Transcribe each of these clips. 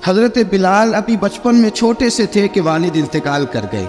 حضرت بلال ابھی بچپن میں چھوٹے سے تھے کہ والد انتقال کر گئے.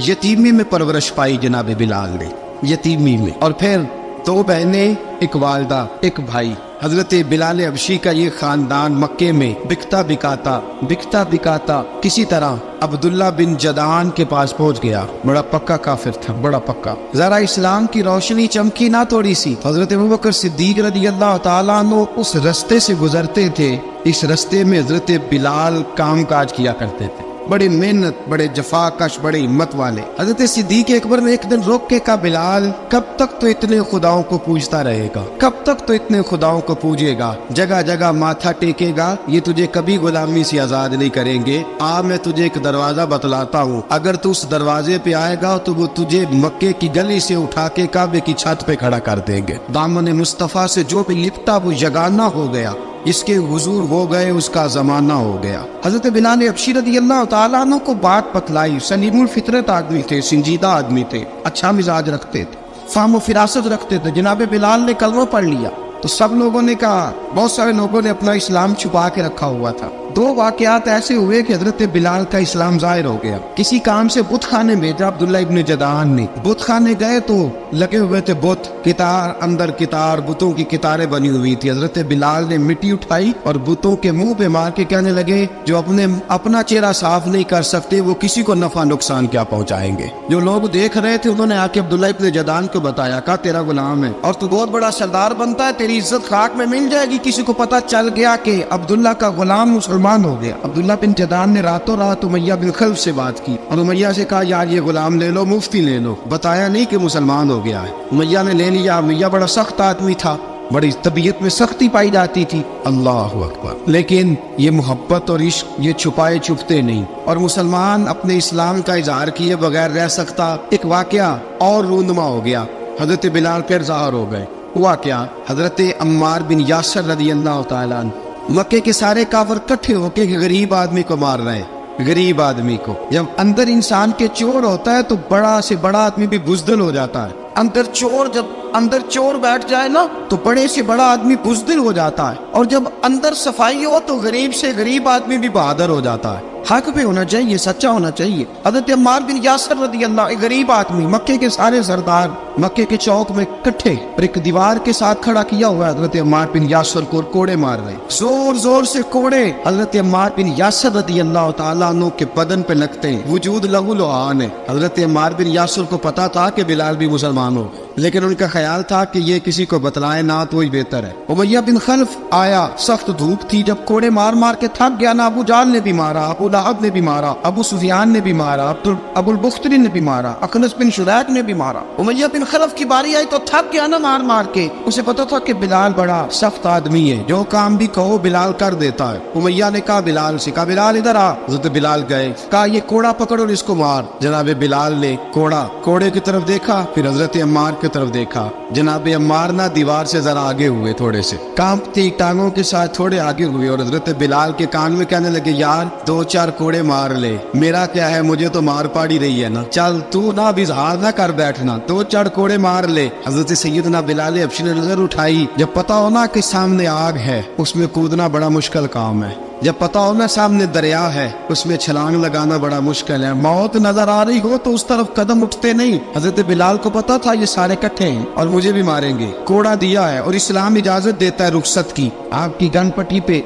یتیمی میں پرورش پائی جناب بلال نے، یتیمی میں. اور پھر 2 بہنیں، ایک والدہ، ایک بھائی. حضرت بلال حبشی کا یہ خاندان مکے میں بکتا بکاتا کسی طرح عبداللہ بن جدعان کے پاس پہنچ گیا. بڑا پکا کافر تھا، بڑا پکا. ذرا اسلام کی روشنی چمکی نہ تھوڑی سی. حضرت ابوبکر صدیق رضی اللہ تعالیٰ عنہ اس رستے سے گزرتے تھے. اس رستے میں حضرت بلال کام کاج کیا کرتے تھے، بڑے محنت، بڑے جفاکش، بڑے ہمت والے. حضرت صدیق اکبر نے ایک دن روک کے کہا، بلال کب تک تو اتنے خداؤں کو پوجتا رہے گا، کب تک تو اتنے خداؤں کو پوجے گا، جگہ جگہ ماتھا ٹیکے گا، یہ تجھے کبھی غلامی سے آزاد نہیں کریں گے. میں تجھے ایک دروازہ بتلاتا ہوں، اگر تو اس دروازے پہ آئے گا تو وہ تجھے مکے کی گلی سے اٹھا کے کعبے کی چھت پہ کھڑا کر دیں گے. دامن مصطفیٰ سے جو بھی لپٹا وہ یگانہ ہو گیا، اس کے حضور ہو گئے، اس کا زمانہ ہو گیا. حضرت بلال حبشی رضی اللہ تعالیٰ عنہ کو بات بتلائی. سلیم الفطرت آدمی تھے، سنجیدہ آدمی تھے، اچھا مزاج رکھتے تھے، فہم و فراست رکھتے تھے. جناب بلال نے کلمہ پڑھ لیا تو سب لوگوں نے کہا، بہت سارے لوگوں نے اپنا اسلام چھپا کے رکھا ہوا تھا. 2 واقعات ایسے ہوئے کہ حضرت بلال کا اسلام ظاہر ہو گیا. کسی کام سے بت خانے بھیجا عبداللہ ابن جدعان نے. بت خانے گئے تو لگے ہوئے تھے بت، کتار اندر کتار، بتوں کی کتاریں بنی ہوئی تھی. حضرت بلال نے مٹی اٹھائی اور بتوں کے منہ پہ مار کے کہنے لگے، جو اپنا چہرہ صاف نہیں کر سکتے وہ کسی کو نفع نقصان کیا پہنچائیں گے. جو لوگ دیکھ رہے تھے انہوں نے آ کے عبداللہ ابن جدعان کو بتایا، کہا تیرا غلام ہے اور تو بہت بڑا سردار بنتا ہے، تیری عزت خاک میں مل جائے گی. کسی کو پتہ چل گیا کہ عبداللہ کا غلام مسلمان ہو گیا. عبداللہ بن جدعان نے راتوں رات امیہ بن خلف سے بات کی اور امیہ سے کہا، یار یہ غلام لے لو، مفتی لے لو. بتایا نہیں کہ مسلمان ہو گیا ہے. امیہ نے لے لیا. امیہ بڑا سخت آدمی تھا، بڑی طبیعت میں سختی پائی جاتی تھی. اللہ اکبر. لیکن یہ محبت اور عشق یہ چھپائے چھپتے نہیں، اور مسلمان اپنے اسلام کا اظہار کیے بغیر رہ سکتا. ایک واقعہ اور رونما ہو گیا. حضرت بلال پھر ظاہر ہو گئے. ہوا کیا؟ حضرت عمار بن یاسر رضی اللہ تعالیٰ عنہ، مکے کے سارے کافر کٹھے ہو کے غریب آدمی کو مار رہے ہیں. غریب آدمی کو جب اندر انسان کے چور ہوتا ہے تو بڑا سے بڑا آدمی بھی بزدل ہو جاتا ہے. جب اندر چور بیٹھ جائے نا تو بڑے سے بڑا آدمی بزدل ہو جاتا ہے، اور جب اندر صفائی ہو تو غریب سے غریب آدمی بھی بہادر ہو جاتا ہے. حق پہ ہونا چاہیے، سچا ہونا چاہیے. حضرت عمار بن یاسر رضی اللہ، ایک غریب آدمی، مکے کے سارے سردار مکے کے چوک میں کٹھے اور ایک دیوار کے ساتھ کھڑا کیا ہوا ہے. حضرت عمار بن یاسر کو کوڑے مار رہے، زور زور سے کوڑے حضرت عمار بن یاسر رضی اللہ تعالیٰ عنہ کے بدن پہ لگتے ہیں. وجود لہو لعان ہے. حضرت عمار بن یاسر کو پتا تھا کہ بلال بھی مسلمان ہو، لیکن ان کا خیال تھا کہ یہ کسی کو بتلائے نہ تو ہی بہتر ہے. امیہ بن خلف آیا، سخت دھوپ تھی، جب کوڑے مار مار کے تھک گیا نا، ابو جہل نے بھی مارا، ابو لہب نے بھی مارا، ابو سفیان نے بھی مارا، ابو البختری نے بھی مارا، اخنس بن شریح نے بھی مارا. امیہ بن خلف کی باری آئی تو تھک گیا نا مار مار کے. اسے پتا تھا کہ بلال بڑا سخت آدمی ہے، جو کام بھی کہو بلال کر دیتا ہے. امیہ نے کہا بلال سے، کہا بلال ادھر آ. حضرت بلال گئے، کہا یہ کوڑا پکڑ اور اس کو مار. جناب بلال نے کوڑے کی طرف دیکھا، پھر حضرت عمار کی طرف دیکھا. جناب عمار نہ دیوار سے ذرا آگے ہوئے، تھوڑے سے کانپتی ٹانگوں کے ساتھ تھوڑے آگے ہوئے، اور حضرت بلال کے کان میں کہنے لگے، یار 2-4 کوڑے مار لے، میرا کیا ہے، مجھے تو مار پاڑی رہی ہے نا، چل تو نہ بھی اظہار نہ کر بیٹھنا، 2-4 کوڑے مار لے. حضرت سیدنا بلال حبشی نے نظر اٹھائی. جب پتا ہونا کہ سامنے آگ ہے اس میں کودنا بڑا مشکل کام ہے. جب پتا ہونا سامنے دریا ہے اس میں چھلانگ لگانا بڑا مشکل ہے. موت نظر آ رہی ہو تو اس طرف قدم اٹھتے نہیں. حضرت بلال کو پتا تھا یہ سارے کٹھے ہیں اور مجھے بھی ماریں گے. کوڑا دیا ہے اور اسلام اجازت دیتا ہے رخصت کی. آپ کی گن پٹی پہ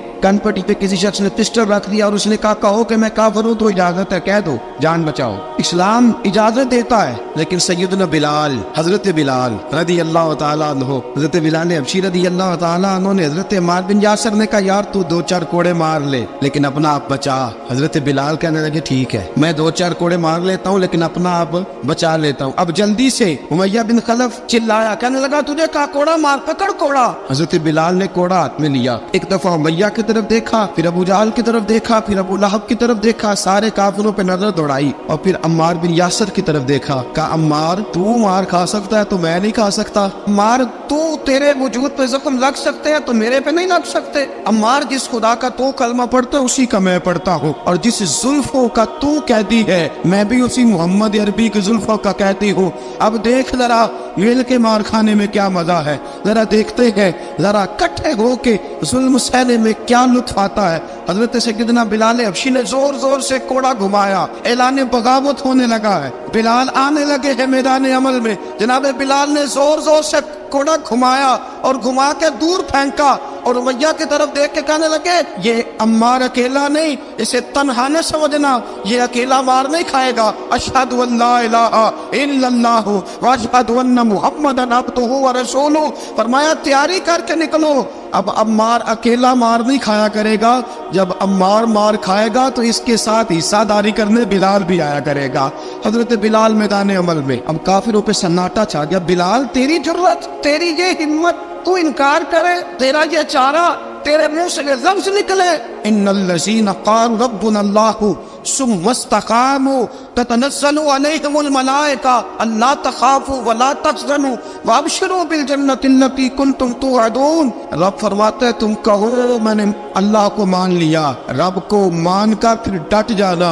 کسی شخص نے پسٹل رکھ دیا اور اس نے کہا کہو کہ میں کافر ہوں تو اجازت ہے، کہہ دو، جان بچاؤ. اسلام اجازت دیتا ہے. لیکن سیدنا بلال، حضرت بلال رضی اللہ تعالیٰ عنہ، حضرت بلال حبشی رضی اللہ تعالیٰ عنہ نے حضرت عمار بن یاسر نے کہا، یار تو 2-4 کوڑے مار لے لیکن اپنا آپ بچا. حضرت بلال کہنے لگے، ٹھیک ہے میں 2-4 کوڑے مار لیتا ہوں لیکن اپنا آپ بچا لیتا ہوں. اب جلدی سے امیہ بن خلف چلایا، کہنے لگا تجھے کہا کوڑا مار، پکڑ کوڑا. حضرت بلال نے کوڑا ہاتھ میں لیا، ایک دفعہ امیہ کی طرف دیکھا، پھر ابو جہل کی طرف دیکھا، پھر ابو لہب کی طرف دیکھا، سارے کافروں پہ نظر دوڑائی، اور پھر عمار بن یاسر کی طرف دیکھا. کہا عمار تو مار کھا سکتا ہے تو میں نہیں کھا سکتا. عمار تو تیرے وجود پہ زخم لگ سکتے ہیں تو میرے پہ نہیں لگ سکتے. عمار جس خدا کا تو کلمہ پڑھتا ہے اسی کا میں پڑھتا ہوں، اور جس زلفوں کا تو قیدی ہے میں بھی اسی محمد عربی کی زلفوں کا قیدی ہوں. اب دیکھ ذرا मिल के मार खाने में क्या मजा है, जरा देखते हैं, जरा इकट्ठे होके जुल्म सहने में क्या लुत्फ आता है। हजरत सैयदना बिलाल हबशी ने जोर जोर से कोड़ा घुमाया, ऐलान बगावत होने लगा है, बिलाल आने लगे हैं मैदान अमल में। जनाब बिलाल ने जोर जोर से कोड़ा घुमाया और घुमा के दूर फेंका और उमैया की तरफ देख के कहने लगे, ये अम्मार अकेला नहीं, इसे तन्हा न समझना, ये अकेला मार नहीं खाएगा। अशहदु अल्ला इलाहा इल्लल्लाहु व अशहदु अन्न मुहम्मदन अब्दुहु व रसूलुहु। फरमाया तैयारी करके निकलो, अब अम्मार अकेला मार नहीं खाया करेगा, जब अम्मार मार खाएगा तो इसके साथ हिस्सादारी करने बिलाल भी आया करेगा। हजरत बिलाल मैदान अमल में, अब काफिरों पे सन्नाटा छा गया। बिलाल तेरी जुर्रत, तेरी ये हिम्मत, तू इनकार करे, तेरा ये चारा, तेरे मुंह से लफ्ज निकले, इन्नल्लज़ीना क़ालू रब्बुनल्लाहु सुम्मा इस्तक़ामू ततनज़्ज़लु अलैहिमुल मलाइका अल्ला तख़ाफ़ू व ला तहज़नू व अबशिरू बिल जन्नतिल्लती कुंतुम तुअदून। रब फरमाते हैं तुम कहो मैंने अल्लाह को मान लिया, रब को मान कर फिर डट जाना।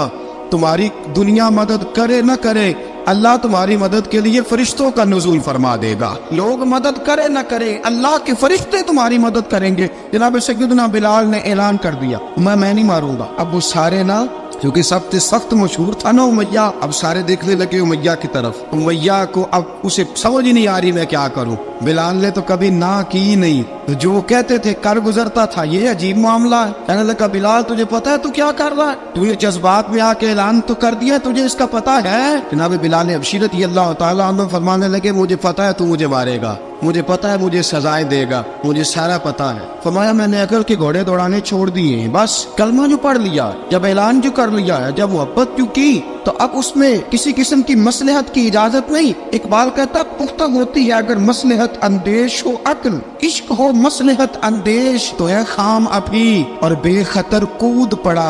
तुम्हारी दुनिया मदद करे न करे, अल्लाह तुम्हारी मदद के लिए फरिश्तों का नुज़ूल फरमा देगा। लोग मदद करे न करे, अल्लाह के फरिश्ते तुम्हारी मदद करेंगे। जनाब सैयदना बिलाल ने ऐलान कर दिया, मैं नहीं मारूंगा। अब वो सारे ना, क्योंकि सबसे सख्त मशहूर था ना उमैया, अब सारे देखने लगे उमैया की तरफ। उमैया को अब उसे समझ ही नहीं आ रही मैं क्या करूं। बिलाल ने तो कभी ना की नहीं, तो जो कहते थे कर गुजरता था। ये अजीब मामला है। कहने लगा बिलाल तुझे पता है तू क्या कर रहा है, तूने जज्बात में आके ऐलान तो कर दिया, तुझे इसका पता है। जनाब बिलाल हबशी रज़ियल्लाहु ताला अन्हु फरमाने लगे मुझे पता है तू मुझे मारेगा, मुझे पता है मुझे सजाएं देगा, मुझे सारा पता है। फरमाया मैंने अकल के घोड़े दौड़ाने छोड़ दिए हैं, बस कलमा जो पढ़ लिया, जब ऐलान जो कर लिया है, जब मोहब्बत जो की, तो अब उसमें किसी किस्म की मसलहत की इजाजत नहीं। इकबाल कहता पुख्ता होती है अगर मसलहत अंदेश हो अक्ल, इश्क हो मसलहत अंदेश तो है खाम अभी और बेखतर कूद पड़ा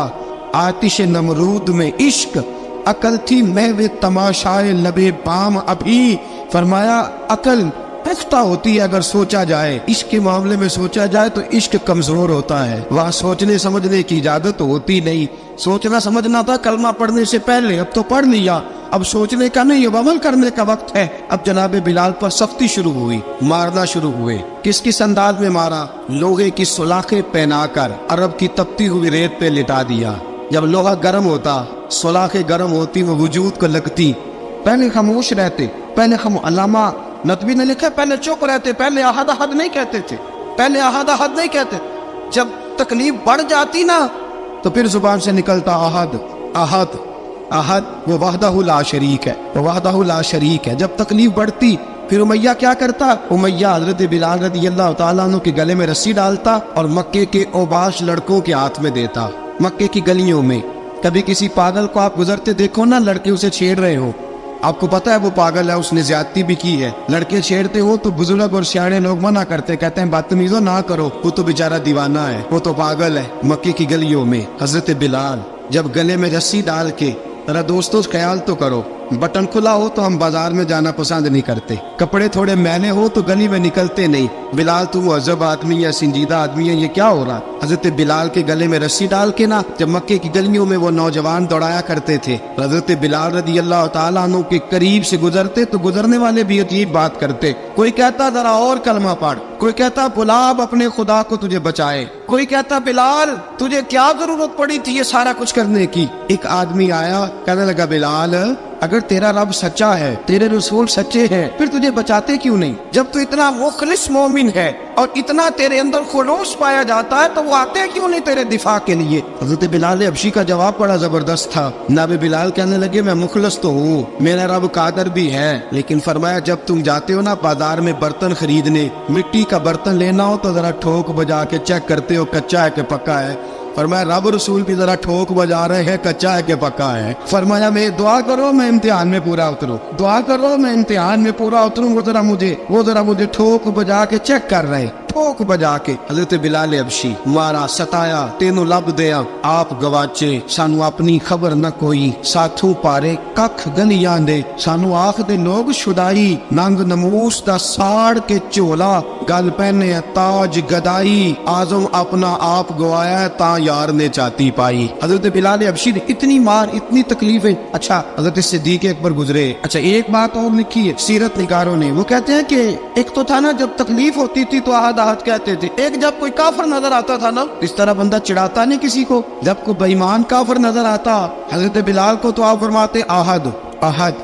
आतिश नमरूद में इश्क, अकल थी महवे तमाशाए लबे बाम अभी। फरमाया अकल पुख्ता होती है अगर सोचा जाए, इश्क के मामले में सोचा जाए तो इश्क कमजोर होता है, वहाँ सोचने समझने की इजाजत होती नहीं। सोचना समझना था कलमा पढ़ने से पहले, अब तो पढ़ लिया, अब सोचने का नहीं, अब अमल करने का वक्त है। अब जनाब बिलाल पर सख्ती शुरू हुई, मारना शुरू हुए। किस किस अंदाज में मारा, लोहे की सुलाखें पहनाकर अरब की तपती हुई रेत पे लिटा दिया। जब लोहा गर्म होता, सुलाखें गर्म होती, वो वजूद को लगती। पहले खामोश रहते, पहले हम अल्लामा नदवी ने लिखा पहले चुप रहते, पहले अहद अहद नहीं कहते थे, पहले अहद अहद नहीं कहते। जब तकलीफ बढ़ जाती ना तो फिर जुबान से निकलता अहद अहद अहद, वो वहदहु ला शरीक है, वो वहदहु ला शरीक है। जब तकलीफ बढ़ती फिर उमैया क्या करता, उमैया हजरत बिलाल रज़ियल्लाहु ताला अन्हु के गले में रस्सी डालता और मक्के के ओबाश लड़कों के हाथ में देता। मक्के की गलियों में कभी किसी पागल को आप गुजरते देखो ना, लड़के उसे छेड़ रहे हो, आपको पता है वो पागल है, उसने ज्यादती भी की है, लड़के छेड़ते हो तो बुजुर्ग और सियाने लोग मना करते, कहते हैं बदतमीजों ना करो, वो तो बेचारा दीवाना है, वो तो पागल है। मक्के की गलियों में हजरत बिलाल जब गले में रस्सी डाल के, जरा दोस्तों ख्याल तो करो, बटन खुला हो तो हम बाजार में जाना पसंद नहीं करते, कपड़े थोड़े मैले हो तो गली में निकलते नहीं। बिलाल तू मुहज़्ज़ब आदमी या संजीदा आदमी है, ये क्या हो रहा। हजरत बिलाल के गले में रस्सी डाल के ना, जब मक्के की गलियों में वो नौजवान दौड़ाया करते थे, हजरत बिलाल रज़ियल्लाहु ताला अन्हु के करीब से गुजरते तो गुजरने वाले भी अजीब बात करते। कोई कहता जरा और कलमा पढ़, कोई कहता बुलाब अपने खुदा को तुझे बचाए, कोई कहता बिलाल तुझे क्या जरूरत पड़ी थी ये सारा कुछ करने की। एक आदमी आया, कहने लगा बिलाल अगर तेरा रब सच्चा है, तेरे रसूल सच्चे हैं, फिर तुझे बचाते क्यों नहीं। जब तू इतना मुखलिस मोमिन है और इतना तेरे अंदर खुलूस पाया जाता है तो वो आते क्यों नहीं तेरे दिफा के लिए। हज़रत बिलाल हबशी का जवाब बड़ा जबरदस्त था। नाबे बिलाल कहने लगे मैं मुखलिस तो हूँ, मेरा रब कादर भी है, लेकिन फरमाया जब तुम जाते हो ना बाजार में बर्तन खरीदने, मिट्टी का बर्तन लेना हो तो जरा ठोक बजा के चेक करते हो कच्चा है कि पक्का है। फरमाया रब रसूल भी जरा ठोक बजा रहे हैं कच्चा है कि पक्का है। फरमाया मैं दुआ करो मैं इम्तिहान में पूरा उतरूं, दुआ करो मैं इम्तिहान में पूरा उतरूं, वो जरा मुझे ठोक बजा के चेक कर रहे हैं। ठोक बजा के हजरत बिलाल हबशी मारा सताया तेनों लब दिया आप गवाचे सानू अपनी खबर न कोई साथों पारे कख गलियां दे सानू आख दे लोग छुड़ाई नंग नमूस दा साड़ के झोला गल पहने ताज गदाई आजम अपना आप गवाया ता यार ने चाती पाई। हजरत बिलाल हबशी ने इतनी मार इतनी तकलीफें। अच्छा हजरत सिद्दीक अकबर गुजरे। अच्छा एक बात और लिखी है सीरत निगारों ने, वो कहते हैं कि एक तो था ना जब तकलीफ होती थी तो आहद आहद कहते थे, एक जब कोई काफिर नजर आता था ना इस तरह बंदा चिढ़ाता नहीं किसी को, जब कोई बेईमान काफिर नजर आता हजरत बिलाल को तो आप फरमाते आहद आहद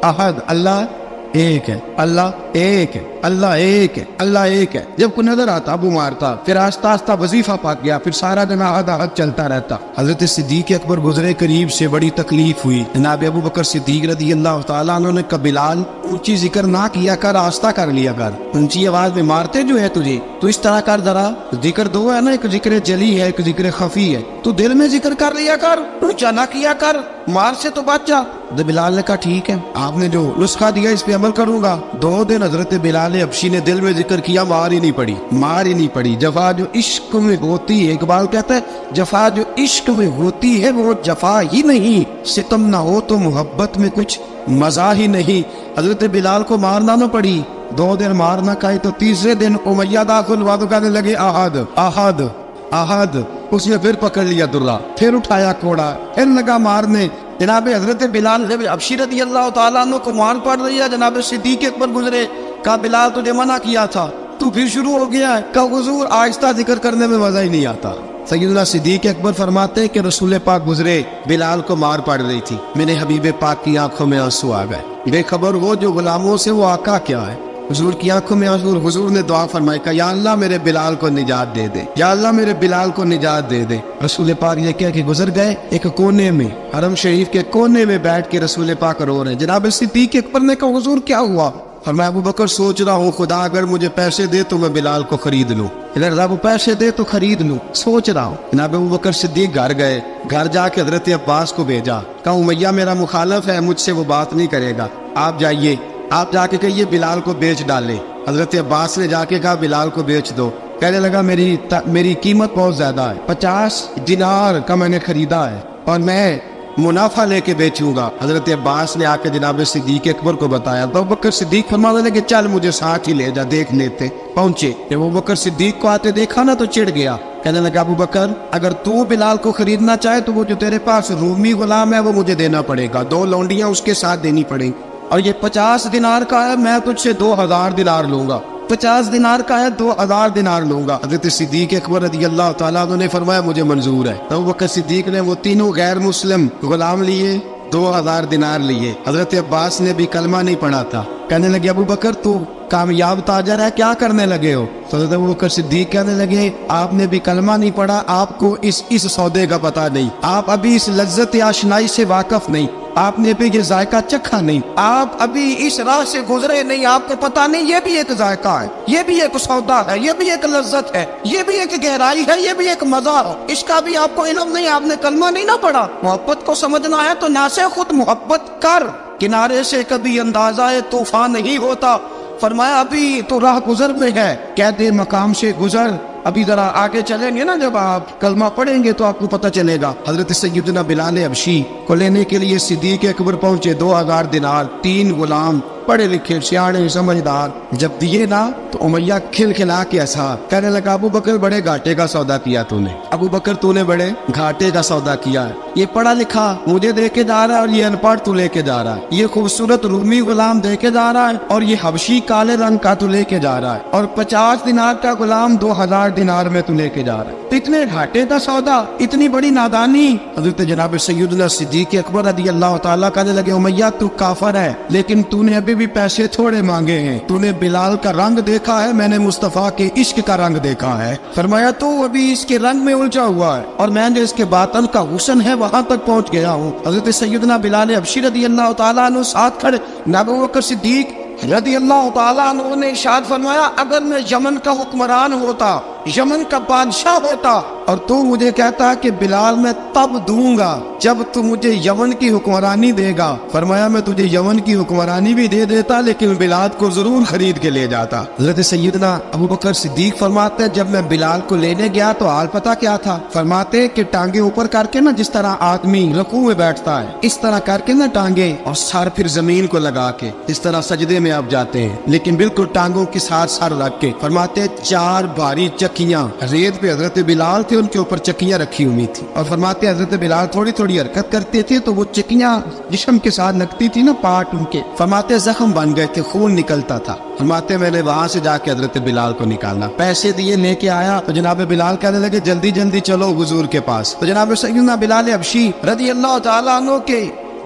आहद, अल्लाह एक है, अल्लाह एक है, अल्लाह एक है, अल्लाह एक है। जब कोई नजर आता अबू मारता, फिर आस्ता आस्ता वजीफा पाक गया, फिर सारा दिन आहद आहद चलता रहता। हजरत सिद्दीक अकबर गुजरे करीब से, बड़ी तकलीफ हुई। जनाब अबू बकर सिद्दीक रदी अल्लाह तआला अन्हु ने कहा बिलाल ऊंची जिक्र ना किया कर, आस्ता कर लिया कर, ऊंची आवाज में मारते जो है तुझे तो इस तरह कर, जरा जिक्र दो है ना, एक जिक्र जली है एक जिक्र खफी है, तू दिल में जिक्र कर लिया कर, ऊंचा ना किया कर, मार से तो बच जा। बिलाल ने कहा ठीक है, आपने जो नुस्खा दिया इस पे अमल करूंगा। 2 दिन हजरत बिलाल हबशी ने दिल में जिक्र किया, मार ही नहीं पड़ी, मार ही नहीं पड़ी। जफा जो इश्क में होती है, इकबाल कहता है जफा जो इश्क में होती है वो जफा ही नहीं, सितम ना हो तो मोहब्बत में कुछ मजा ही नहीं। हजरत बिलाल को मारना न पड़ी, 2 दिन मार ना खाई तो तीसरे दिन उमैया दाखिल हुआ तो कहने लगे आहद आहद आहद। उसने फिर पकड़ लिया दुर्रा, फिर उठाया कोड़ा, फिर लगा मारने। जनाब हजरत बिलाल हबशी रज़ी अल्लाह तआला अन्हु को मार पड़ रही है। जनाब सिद्दीक अकबर गुजरे, कहा बिलाल तुझे मना किया था, तू फिर शुरू हो गया है। कहा हुजूर आहिस्ता जिक्र करने में मजा ही नहीं आता। सैयदना सिद्दीक अकबर फरमाते कि रसूल पाक गुजरे, बिलाल को मार पड़ रही थी, मेरे हबीब पाक की आंखों में आंसू आ गए, बेखबर वो जो गुलामों से वो आका क्या है। हुजूर की आंखों में आंसू, हुजूर ने दुआ फरमाई, कहा या अल्लाह मेरे बिलाल को निजात दे दे, या अल्लाह मेरे बिलाल को निजात दे दे। रसूल पाक ये कह के गुजर गए। एक कोने में, हरम शरीफ के कोने में बैठ के रसूल पाक रो रहे हैं। जनाब सिद्दीक अकबर ने कहा हुजूर क्या हुआ? फरमाया अबू बकर सोच रहा हूँ खुदा अगर मुझे पैसे दे तो मैं बिलाल को खरीद लूँ, रब पैसे दे तो खरीद लूँ, सोच रहा हूँ। जनाब अबू बकर सिद्दीक घर गए, घर जाके हजरत अब्बास को भेजा, कहा उमैया मेरा मुखालफ है, मुझसे वो बात नहीं करेगा, आप जाइए, आप जाके कहिए बिलाल को बेच डाले। हजरत अब्बास ने जाके कहा बिलाल को बेच दो। कहने लगा मेरी कीमत बहुत ज्यादा है, 50 दिनार का मैंने खरीदा है और मैं मुनाफा लेके बेचूंगा। हजरत अब्बास ने आके जनाब सिद्दीक अकबर को बताया तो अबू बकर सिद्दीक फरमाने लगे चल मुझे साथ ही ले जा, देख लेते। पहुंचे, जब अबू बकर सिद्दीक को आते देखा ना तो चिढ़ गया, कहने लगा अबू बकर अगर तू बिलाल को खरीदना चाहे तो वो जो तेरे पास रूमी गुलाम है वो मुझे देना पड़ेगा, 2 लौंडियां उसके साथ देनी पड़ेंगी, और ये 50 दिनार का है, मैं तुझसे 2000 दिनार लूंगा, 50 दिनार का है 2000 दिनार लूंगा। हजरत सिद्दीक अकबर रज़ी अल्लाह तआला अन्हु ने फरमाया मुझे मंजूर है। अबू बकर सिद्दीक ने वो तीनों गैर मुस्लिम गुलाम लिए, 2000 दिनार लिए। हजरत अब्बास ने भी कलमा नहीं पढ़ा था। कहने लगे अबू बकर तू कामयाब ताजर है, क्या करने लगे हो? तो हजरत अबू बकर सिद्दीक कहने लगे आपने भी कलमा नहीं पढ़ा, आपको इस सौदे का पता नहीं, आप अभी इस लज्जत आशनाई से वाकफ नहीं, आपने भी ये जायका चखा नहीं, आप अभी इस राह से गुजरे नहीं, आपको पता नहीं ये भी एक जायका है, ये भी एक सौदा है, ये भी एक लज्जत है, ये भी एक गहराई है, ये भी एक मजा है, इसका भी आपको इल्म नहीं, आपने कलमा नहीं ना पढ़ा। मोहब्बत को समझना है तो ना से खुद मोहब्बत कर, किनारे से कभी अंदाजा तूफान नहीं होता। फरमाया अभी तो राह गुजर में है, कहते मकाम से गुजर, अभी जरा आगे चलेंगे ना, जब आप कलमा पढ़ेंगे तो आपको पता चलेगा। हजरत सैयदना बिलाल हबशी को लेने के लिए सिद्दीक अकबर पहुंचे, 2000 दिनार, 3 गुलाम, पढ़े लिखे सियाने समझदार, जब दिए ना तो उमैया खिलखिला के ऐसा कहने लगा अबू बकर बड़े घाटे का सौदा किया तूने, अबू बकर तूने बड़े घाटे का सौदा किया है, ये पढ़ा लिखा मुझे दे के जा रहा है और ये अनपढ़ तू लेके जा रहा है, ये खूबसूरत रूमी गुलाम दे के जा रहा है और ये हबशी काले रंग का तू लेके जा रहा है, और 50 दिनार का गुलाम 2000 दिनार में तू लेके जा रहा है, इतने घाटे का सौदा, इतनी बड़ी नादानी। हजरत जनाब सैयदना सिद्दीक अकबर रज़ी अल्लाह तआला कहने लगे उमैया तू काफर है, लेकिन तूने अभी भी पैसे थोड़े मांगे हैं, तूने बिलाल का रंग देखा है, मैंने मुस्तफा के इश्क का रंग देखा है। फरमाया तू अभी इसके रंग में उलझा हुआ है और मैं जो इसके बातन का हुस्न है वहां तक पहुंच गया हूँ। हजरत सैयदना बिलाल हबशी रज़ी अल्लाह तआला अन्हु साथ खड़े, अबू बकर सिद्दीक रज़ी अल्लाह तआला अन्हु ने इरशाद फरमाया अगर मैं यमन का हुक्मरान होता यमन का बादशाह होता और तू मुझे कहता कि बिलाल मैं तब दूंगा जब तू मुझे यमन की हुक्मरानी देगा। फरमाया मैं तुझे यमन की हुक्मरानी भी दे देता लेकिन बिलाल को जरूर खरीद के ले जाता। हज़रत सैयदना अबू बकर सिद्दीक फरमाते हैं जब मैं बिलाल को लेने गया तो हाल पता क्या था। फरमाते कि टांगे ऊपर करके ना जिस तरह आदमी रुकू में बैठता है इस तरह करके ना टांगे और सर फिर जमीन को लगा के इस तरह सजदे में आप जाते हैं लेकिन बिल्कुल टांगों के साथ सर रख के। फरमाते 4 भारी चक्कियां रेत पे हजरत बिलाल थे उनके ऊपर चक्कियां रखी हुई थी और फरमाते हजरत बिलाल थोड़ी थोड़ी हरकत करते थे तो वो चक्कियां जिस्म के साथ लगती थी ना पार्ट उनके। फरमाते जख्म बन गए थे खून निकलता था। फरमाते मैंने वहां से जाके हजरत बिलाल को निकालना पैसे दिए लेके आया तो जनाब बिलाल कहने लगे जल्दी जल्दी चलो हुजूर के पास। तो जनाब सैयदना बिलाल हबशी रज़ी अल्लाह तआला अन्हु के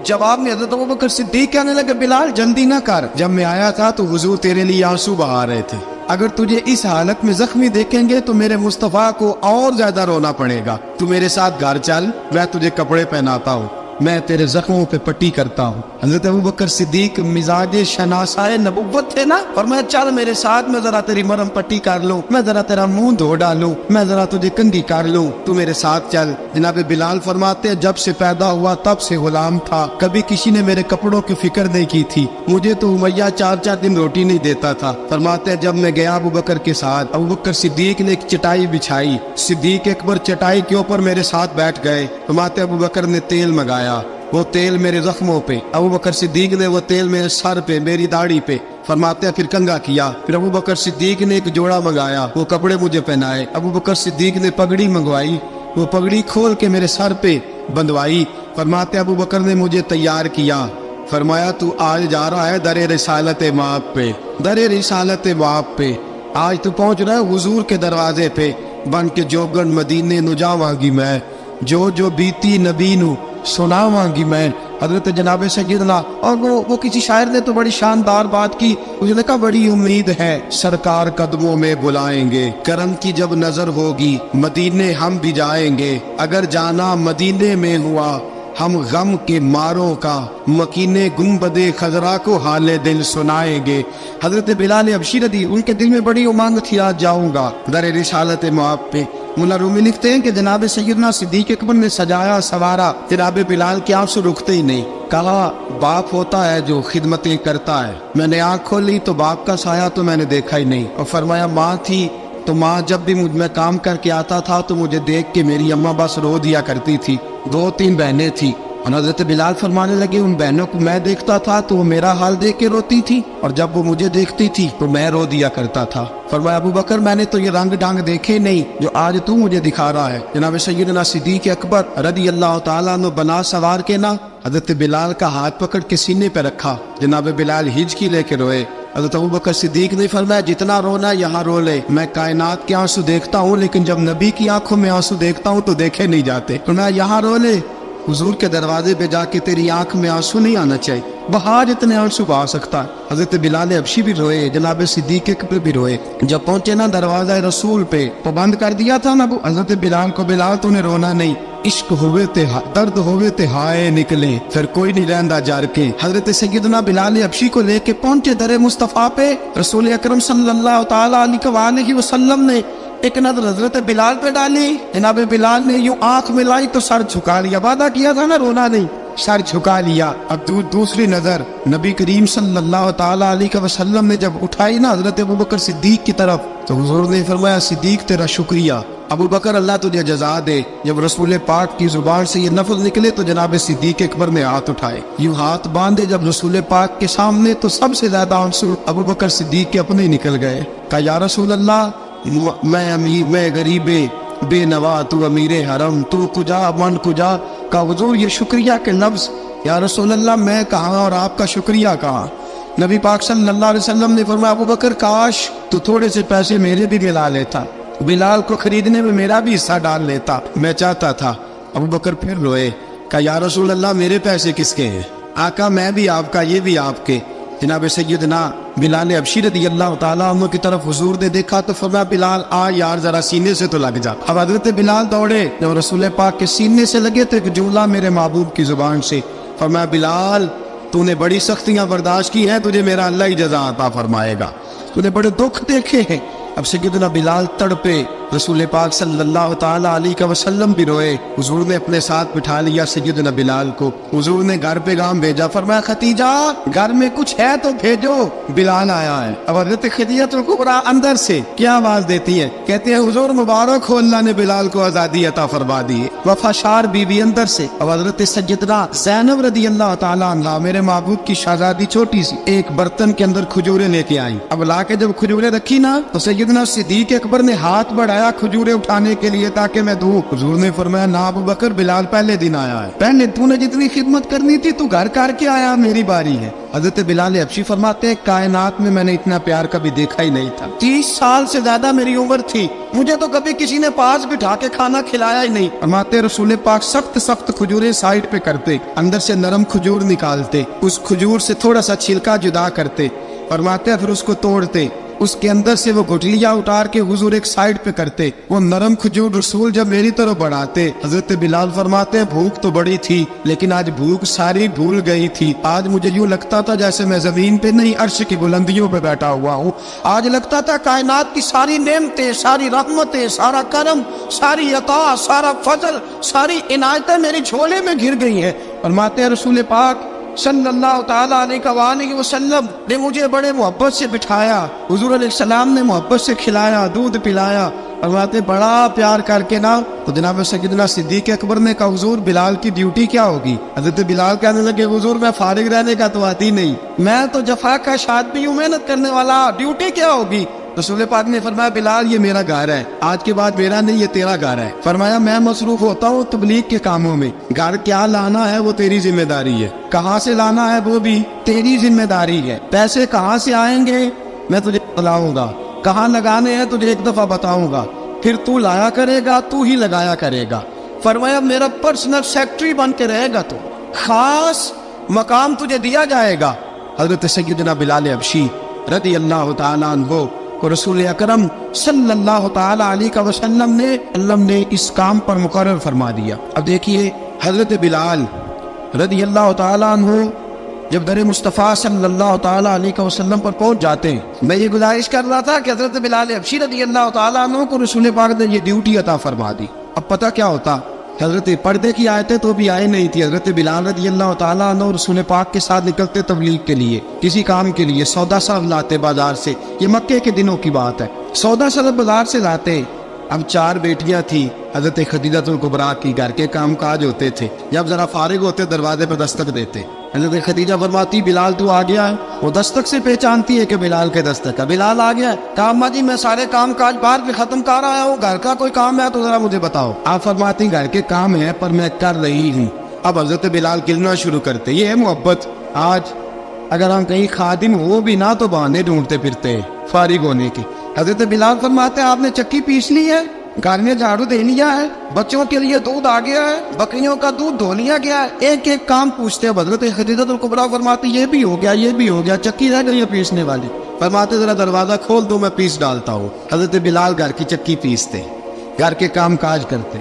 जवाब में हजरत अबू बकर सिद्दीक कहने लगे बिलाल जल्दी ना कर, जब मैं आया था तो हुजूर तेरे लिए आंसू बहा रहे थे। अगर तुझे इस हालत में जख्मी देखेंगे तो मेरे मुस्तफा को और ज्यादा रोना पड़ेगा। तू मेरे साथ घर चल, मैं तुझे कपड़े पहनाता हूँ, मैं तेरे जख्मों पे पट्टी करता हूँ। हजरत अबू बकर सिद्दीक मिजाज शनासाए नबुव्वत थे ना, और मैं चल मेरे साथ, मैं जरा तेरी मरहम पट्टी कर लूँ, मैं जरा तेरा मुंह धो डालूं, मैं जरा तुझे कंघी कर लूँ, तू मेरे साथ चल। जनाब बिलाल फरमाते जब से पैदा हुआ तब से गुलाम था, कभी किसी ने मेरे कपड़ों की फिक्र नहीं की थी, मुझे तो उमैया 4-4 दिन रोटी नहीं देता था। फरमाते जब मैं गया अबू बकर के साथ, अबू बकर सिद्दीक ने एक चटाई बिछाई, सिद्दीक अकबर चटाई के ऊपर मेरे साथ बैठ गए। फरमाते अबू बकर ने तेल मंगाया, वो तेल मेरे जख्मों पे, अबू बकर सिद्दीक ने वो तेल मेरे सर पे, मेरी दाढ़ी पे, फरमाते फिर कंघा किया। फिर अबू बकर सिद्दीक ने एक जोड़ा मंगाया, वो कपड़े मुझे पहनाए। अबू बकर सिद्दीक ने पगड़ी मंगवाई, वो पगड़ी खोल के मेरे सर पे बंधवाई। फरमाते अबू बकर ने मुझे तैयार किया, फरमाया तू आज जा रहा है दरे रिसालत माप पे, दरे रिसालत माप पे, आज तू पहुंच रहा है हुजूर के दरवाजे पे, बन के जोगन मदीने नु जावांगी मैं, जो बीती नबी नु सुनावांगी मैं। हजरत जनाब सैयदना, और वो किसी शायर ने तो बड़ी शानदार बात की, उसने कहा बड़ी उम्मीद है सरकार कदमों में बुलाएंगे, करम की जब नजर होगी मदीने हम भी जाएंगे, अगर जाना मदीने में हुआ हम गम के मारों का, मकीने गुंबदे खजरा को हाले दिल सुनाएंगे। हजरत बिलाल हबशी रदी, उनके दिल में बड़ी उमंग थी आज जाऊंगा दरे रिसालत माप पे। मुल्ला रूमी लिखते हैं कि जनाब सैयदना सिद्दीक अकबर ने सजाया सवारा, जनाब बिलाल के आंसू रुकते ही नहीं। कहा बाप होता है जो खिदमतें करता है। मैंने आंख खोली तो बाप का साया तो मैंने देखा ही नहीं, और फरमाया माँ थी तो माँ जब भी मैं काम करके आता था तो मुझे देख के मेरी अम्मा बस रो दिया करती थी। 2-3 बहनें थी, और हज़रत बिलाल फरमाने लगे उन बहनों को मैं देखता था तो वो मेरा हाल देख के रोती थी, और जब वो मुझे देखती थी तो मैं रो दिया करता था। फरमाया अबू बकर मैंने तो ये रंग डांग देखे नहीं जो आज तू मुझे दिखा रहा है। जनाब सैयदना सिद्दीक अकबर रज़ी अल्लाह तआला अन्हु बना सवार के ना हज़रत बिलाल का हाथ पकड़ के सीने पे रखा। जनाब बिलाल हिचकी लेके रोए। हज़रत अबू बकर सिद्दीक ने फरमाया जितना रोना यहाँ रो ले, मैं कायनात के आंसू देखता हूँ लेकिन जब नबी की आंखों में आंसू देखता हूँ तो देखे नहीं जाते। फरमाया यहाँ रो ले, हुजूर के दरवाजे पे जाके तेरी आंख में आंसू नहीं आना चाहिए, बहार इतने आंसू बहा सकता है। हजरत बिलाल हबशी भी रोए, जनाब सिद्दीक अकबर भी रोए। जब पहुंचे ना दरवाजा रसूल पे तो बंद कर दिया था ना हजरत बिलाल को, बिलाल तूने रोना नहीं, इश्क होवे ते दर्द होवे ते हाय निकले, फिर कोई नहीं रहंदा जार के। हजरत सैयदना बिलाल हबशी को लेके पहुंचे दरे मुस्तफा पे। रसूल अकरम सल्लल्लाहु तआला अलैहि वसल्लम ने एक नजर हजरत बिलाल पे डाली। जनाब बिलाल ने यूं आंख मिलाई तो सर झुका लिया, वादा किया था ना रोना नहीं, सर झुका लिया। अब दूसरी नजर नबी करीम सल्लल्लाहु तआला अलैहि वसल्लम ने जब उठाई ना हजरत अबू बकर सिद्दीक की तरफ, तो हुजूर ने फरमाया सिद्दीक तेरा शुक्रिया, अबू बकर अल्लाह तुझे जजा दे। जब रसूल पाक की जुबान से ये लफ्ज निकले तो जनाब सिद्दीक अकबर ने हाथ उठाए, यूं हाथ बांधे जब रसूल पाक के सामने, तो सबसे ज्यादा आंसू अबू बकर सिद्दीक के अपने निकल गए। कहा या रसूल अल्लाह, मैं अमीर, मैं गरीबे बेनवा, तू अमीरे हरम, तू कुजा मन कुजा। का हुजूर ये शुक्रिया के लफ्ज, या रसूल अल्लाह मैं कहाँ और आपका शुक्रिया कहाँ। नबी पाक सल्लल्लाहु अलैहि वसल्लम ने फरमाया अबू बकर काश तू थोड़े से पैसे मेरे भी दिला लेता, बिलाल को खरीदने में मेरा भी हिस्सा डाल लेता, मैं चाहता था। अबू बकर फिर रोए। कहा या रसूल अल्लाह मेरे पैसे किसके हैं? आका मैं भी आपका, ये भी आपके। जनाब सैयदना बिलाल हबशी रज़ियल्लाहु तआला अन्हु की तरफ हुजूर ने देखा तो फरमाया बिलाल आ यार जरा सीने से तो लग जा। अब हजरत बिलाल दौड़े, जब रसूल पाक के सीने से लगे तो एक जुमला मेरे महबूब की जुबान से, फरमाया बिलाल तूने बड़ी सख्तियां बर्दाश्त की हैं, तुझे मेरा अल्लाह ही जज़ा अता फरमाएगा, तूने बड़े दुख देखे हैं। अब सैयदना बिलाल तड़पे, رسول پاک صلی اللہ تعالی علیہ وسلم بھی روئے. حضور نے اپنے ساتھ بٹھا لیا سیدنا بلال کو. حضور نے گھر پیغام بھیجا, فرمایا خدیجہ گھر میں کچھ ہے تو بھیجو, بلال آیا ہے. اب حضرت خدیجہ کبریٰ اندر سے کیا آواز دیتی ہے, کہتے ہیں حضور مبارک ہو, اللہ نے بلال کو آزادی عطا فرما دی. وفاشار بیوی اندر سے. اب حضرت سیدنا زینب رضی اللہ تعالیٰ عنہ, میرے محبوب کی شہزادی چھوٹی سی, ایک برتن کے اندر کھجوریں لے کے آئی. اب لا کے جب کھجوریں رکھی نا تو سیدنا صدیق اکبر نے ہاتھ بڑھایا کھجوریں اٹھانے کے لیے تاکہ میں دوں. حضور نے فرمایا نا ابو بکر, بلال پہلے دن آیا ہے, پہلے تو نے جتنی خدمت کرنی تھی تو گھر کر کے آیا, میری باری ہے. حضرت بلال حبشی فرماتے ہیں کائنات میں نے اتنا پیار کبھی دیکھا ہی نہیں تھا. 30 سال سے زیادہ میری عمر تھی, مجھے تو کبھی کسی نے پاس بٹھا کے کھانا کھلایا ہی نہیں. فرماتے رسول پاک سخت کھجوریں سائڈ پہ کرتے, اندر سے نرم کھجور نکالتے, اس کھجور سے تھوڑا سا چھلکا جدا کرتے. فرماتے پھر اس کو توڑتے, اس کے اندر سے وہ گٹلیاں اتار کے حضور ایک سائڈ پہ کرتے. وہ نرم کھجور رسول جب میری طرف بڑھاتے, حضرت بلال فرماتے ہیں بھوک تو بڑی تھی لیکن آج بھوک ساری بھول گئی تھی. آج مجھے یوں لگتا تھا جیسے میں زمین پہ نہیں عرش کی بلندیوں پہ بیٹھا ہوا ہوں. آج لگتا تھا کائنات کی ساری نعمتیں, ساری رحمتیں, سارا کرم, ساری عطا, سارا فضل, ساری عنایتیں میری جھولے میں گر گئی ہیں. فرماتے ہیں رسول پاک صلی اللہ تعالیٰ علیہ وسلم نے مجھے بڑے محبت سے بٹھایا, حضور علیہ السلام نے محبت سے کھلایا, دودھ پلایا. فرماتے بڑا پیار کر کے نا تو جناب سیدنا صدیق اکبر نے کہا حضور بلال کی ڈیوٹی کیا ہوگی. حضرت بلال کہنے لگے حضور میں فارغ رہنے کا تو آتی نہیں, میں تو جفا کا شاد بھی ہوں, محنت کرنے والا, ڈیوٹی کیا ہوگی. رسول پاک نے فرمایا بلال یہ میرا گھر ہے, آج کے بعد میرا نہیں یہ تیرا گھر ہے. فرمایا میں مصروف ہوتا ہوں تبلیغ کے کاموں میں, گھر کیا لانا ہے وہ تیری ذمہ داری ہے, کہاں سے لانا ہے وہ بھی تیری ذمہ داری ہے, پیسے کہاں سے آئیں گے میں تجھے بتلاؤں گا, کہاں لگانے ہیں تجھے ایک دفعہ بتاؤں گا, پھر تو لایا کرے گا, تو ہی لگایا کرے گا. فرمایا میرا پرسنل سیکٹری بن کے رہے گا, تو خاص مقام تجھے دیا جائے گا. حضرت سیدنا بلال حبشی رضی اللہ تعالیٰ عنہ کو رسول اکرم صلی اللہ تعالیٰ علیہ وسلم نے اس کام پر مقرر فرما دیا. اب دیکھیے حضرت بلال رضی اللہ تعالیٰ عنہ جب در مصطفیٰ صلی اللہ تعالیٰ علیہ وسلم پر پہنچ جاتے ہیں, میں یہ گزارش کر رہا تھا کہ حضرت بلال حبشی رضی اللہ تعالیٰ عنہ کو رسول پاک نے یہ ڈیوٹی عطا فرما دی. اب پتہ کیا ہوتا, حضرت پردے کی آیتیں تو بھی آئے نہیں تھی. حضرت بلال رضی اللہ تعالیٰ عنہ رسول پاک کے ساتھ نکلتے تبلیغ کے لیے, کسی کام کے لیے, سودا سر لاتے بازار سے, یہ مکے کے دنوں کی بات ہے, سودا سر بازار سے لاتے. اب 4 بیٹیاں تھیں حضرت خدیجہ کبریٰ کی, گھر کے کام کاج ہوتے تھے, جب ذرا فارغ ہوتے دروازے پر دستک دیتے. حضرت خدیجہ فرماتی بلال تو آ گیا ہے, وہ دستک سے پہچانتی ہے کہ بلال کے دستک ہے, بلال آ گیا ہے. کہا اماں جی میں سارے کام کاج باہر بھی ختم کر آیا ہوں, گھر کا کوئی کام ہے تو ذرا مجھے بتاؤ. آپ فرماتی گھر کے کام ہے پر میں کر رہی ہوں. اب حضرت بلال گلنا شروع کرتے. یہ ہے محبت. آج اگر ہم کہیں خادم ہو بھی نہ تو بہانے ڈھونڈتے پھرتے ہیں فارغ ہونے کی. حضرت بلال فرماتے ہیں آپ نے چکی پیس لی ہے, گھر میں جھاڑو دے لیا ہے, بچوں کے لیے دودھ آ گیا ہے, بکریوں کا دودھ دھو لیا گیا ہے, ایک ایک کام پوچھتے ہیں. حضرت خدیجہ کبریٰ فرماتی یہ بھی ہو گیا, یہ بھی ہو گیا, چکی رہ گئی ہے پیسنے والی. فرماتے ذرا دروازہ کھول دو میں پیس ڈالتا ہوں. حضرت بلال گھر کی چکی پیستے, گھر کے کام کاج کرتے.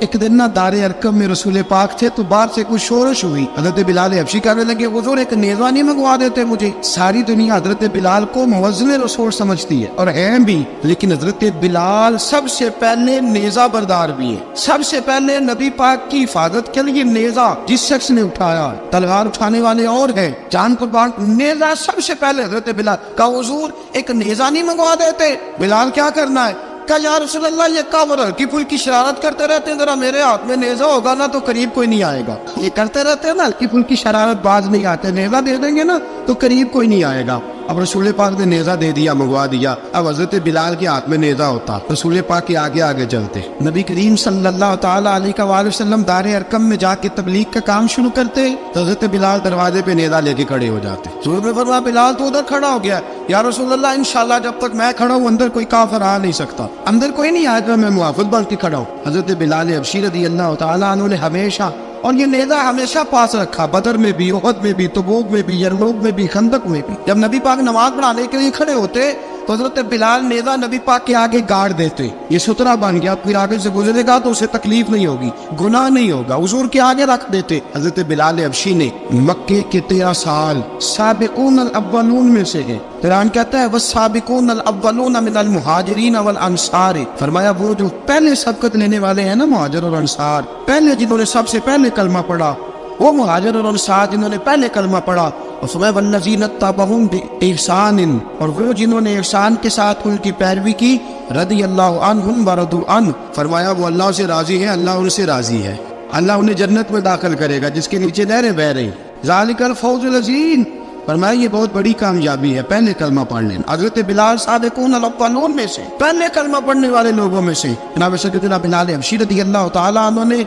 ایک دن نہ دار ارقم میں رسول پاک تھے تو باہر سے کچھ شورش ہوئی. حضرت بلال حبشی کہنے لگے حضور ایک نیزہ نہیں منگوا دیتے مجھے. ساری دنیا حضرت بلال کو موزن رسول سمجھتی ہے اور ہیں بھی, لیکن حضرت بلال سب سے پہلے نیزہ بردار بھی ہے. سب سے پہلے نبی پاک کی حفاظت کے لیے نیزہ جس شخص نے اٹھایا, تلوار اٹھانے والے اور ہیں, جان قربان, نیزہ سب سے پہلے حضرت بلال. کہا حضور ایک نیزہ نہیں منگوا دیتے. بلال کیا کرنا ہے؟ کہا یا رسول اللہ یہ کام ہلکی پھلکی شرارت کرتے رہتے ہیں, ذرا میرے ہاتھ میں نیزہ ہوگا نا تو قریب کوئی نہیں آئے گا. یہ کرتے رہتے ہیں نا ہلکی پھلکی شرارت, باز نہیں آتے, نیزہ دے دیں گے نا تو قریب کوئی نہیں آئے گا. اب رسول پاک نے نیزہ دے دیا, منگوا دیا. اب حضرت بلال کے ہاتھ میں نیزہ ہوتا, رسول پاک کے آگے آگے چلتے. نبی کریم صلی اللہ تعالیٰ علیہ وآلہ وسلم دار ارقم میں جا کے تبلیغ کا کام شروع کرتے تو حضرت بلال دروازے پہ نیزہ لے کے کھڑے ہو جاتے. حضور نے فرمایا بلال تو ادھر کھڑا ہو گیا. یا رسول اللہ انشاءاللہ جب تک میں کھڑا ہوں اندر کوئی کافر آ نہیں سکتا, اندر کوئی نہیں آئے گا, میں محافظ بن کے کھڑا ہوں. حضرت بلال حبشی رضی اللہ تعالیٰ عنہ نے ہمیشہ, اور یہ نیزہ ہمیشہ پاس رکھا, بدر میں بھی, احد میں بھی, تبوک میں بھی, یرموک میں بھی, خندق میں بھی. جب نبی پاک نماز پڑھانے کے لیے کھڑے ہوتے तो हजरत बिलाल नेज़ा नबी पाक के आगे गाड़ देते, ये सुतरा बन गया, फिर आगे से गुजरेगा तो उसे तकलीफ नहीं होगी, गुनाह नहीं होगा, हुजूर के आगे रख देते। हजरत बिलाल हबशी ने मक्के के 13 साल साबिकून अल अव्वलून में से है। कुरान कहता है वस्साबिकून अल अव्वलून मिनल मुहाजिरीन वल अंसार, फरमाया वो जो पहले सबकत लेने वाले हैं ना मुहाजिर और अंसार, पहले जिन्होंने सबसे पहले कलमा पढ़ा वो मुहाजिर और अंसार जिन्होंने पहले कलमा पढ़ा, और फरमाया वल्लज़ीन तबअहूम बिइहसान, और वो जिन्होंने ihसान के साथ उनकी पैरवी की, रदियल्लाहु अन्हुम व रदू अन्हु, फरमाया वो अल्लाह से राजी है, अल्लाह उनसे राजी है, अल्लाह उन्हें जन्नत में दाखिल करेगा जिसके नीचे नहरें बह रही। ज़ालिकल फौज़ुल अज़ीम, फरमाया ये बहुत बड़ी कामयाबी है पहले कलमा पढ़ने। हज़रत बिलाल साबिकून अल अव्वलून में से, पहले कलमा पढ़ने वाले लोगों में से जनाब सैयदना बिलाल हबशी रज़ियल्लाहु ताला अन्हु ने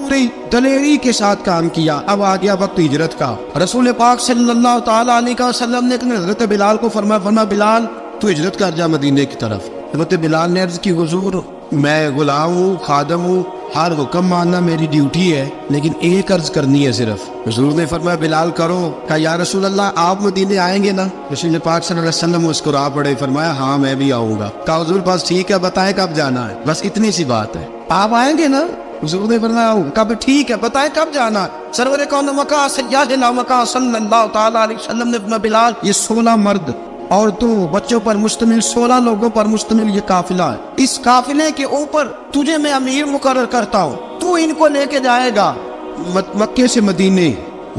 पूरी दलेरी के साथ काम किया। अब आ गया वक्त हिजरत का। रसूल पाक सल्लल्लाहु ताला अलैहि वसल्लम ने हज़रत बिलाल को फरमाया बिलाल तू हिजरत कर जा मदीने की तरफ। हज़रत बिलाल ने अर्ज़ की हुजूर मैं गुलाम हूँ, खादम हूँ, हर हुक्म मानना मेरी ड्यूटी है, लेकिन एक अर्ज करनी है सिर्फ। हुजूर ने फरमाया बिलाल करो। कहा या रसूल अल्लाह आप मदीने आएंगे ना? रसूल पाक सल्लल्लाहु अलैहि वसल्लम मुस्कुरा पड़े, फरमाया हाँ मैं भी आऊँगा। कहा हुजूर बस ठीक है बताएं कब जाना है, बस इतनी सी बात है, आप आएंगे ना? हुजूर ने फरमाया कब ठीक है बताएं कब जाना। सरवर कौन मका सय्यदना मका सल्लल्लाहु ताला अलैहि वसल्लम ने फरमाया बिलाल ये 16 मर्द और 2 बच्चों पर मुश्तमिल 16 लोगों पर मुश्तमिल ये काफिला है। इस काफिले के ऊपर तुझे मैं अमीर मुकर्रर करता हूँ, तू इनको लेके जाएगा मक्के से मदीने